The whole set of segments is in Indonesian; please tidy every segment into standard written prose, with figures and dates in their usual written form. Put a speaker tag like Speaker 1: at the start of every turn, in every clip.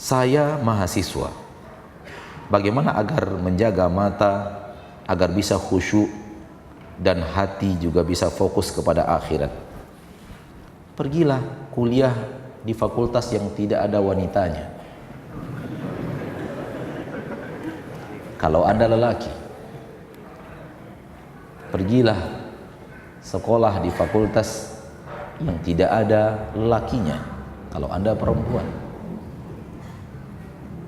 Speaker 1: Saya mahasiswa, bagaimana agar menjaga mata, agar bisa khusyuk dan hati juga bisa fokus kepada akhirat? Pergilah kuliah di fakultas yang tidak ada wanitanya. Kalau Anda lelaki, pergilah sekolah di fakultas yang tidak ada lelakinya. Kalau Anda perempuan,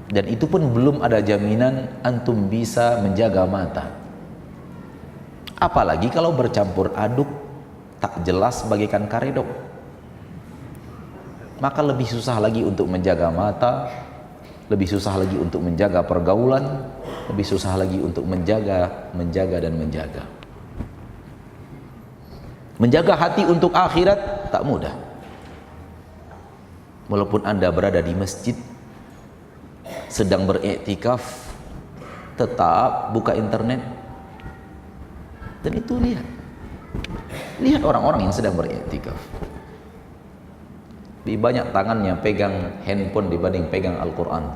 Speaker 1: dan itu pun belum ada jaminan antum bisa menjaga mata. Apalagi kalau bercampur aduk, tak jelas bagaikan karedok. Maka lebih susah lagi untuk menjaga mata, lebih susah lagi untuk menjaga pergaulan, lebih susah lagi untuk menjaga dan menjaga. Menjaga hati untuk akhirat tak mudah. Walaupun Anda berada di masjid, sedang beriktikaf, tetap buka internet. Dan itu lihat orang-orang yang sedang beriktikaf, lebih banyak tangannya pegang handphone dibanding pegang Al-Quran.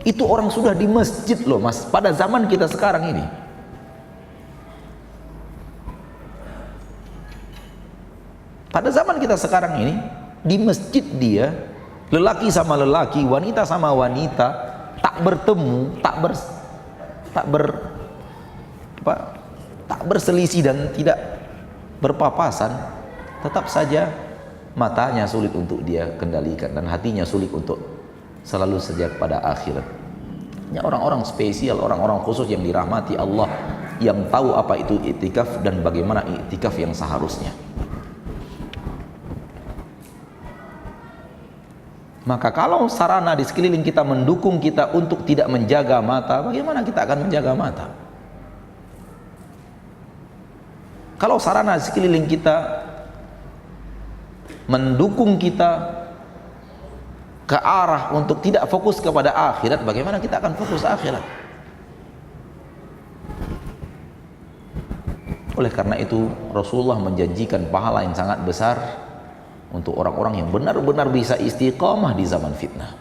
Speaker 1: Itu orang sudah di masjid loh mas, pada zaman kita sekarang ini. Pada zaman kita sekarang ini, di masjid dia, lelaki sama lelaki, wanita sama wanita, tak bertemu, tak berselisih dan tidak berpapasan, tetap saja matanya sulit untuk dia kendalikan dan hatinya sulit untuk selalu sejak pada akhirat. Ya, orang-orang spesial, orang-orang khusus yang dirahmati Allah, yang tahu apa itu iktikaf dan bagaimana iktikaf yang seharusnya. Maka kalau sarana di sekeliling kita mendukung kita untuk tidak menjaga mata, bagaimana kita akan menjaga mata? Kalau sarana di sekeliling kita mendukung kita ke arah untuk tidak fokus kepada akhirat, bagaimana kita akan fokus akhirat? Oleh karena itu Rasulullah menjanjikan pahala yang sangat besar untuk orang-orang yang benar-benar bisa istiqamah di zaman fitnah.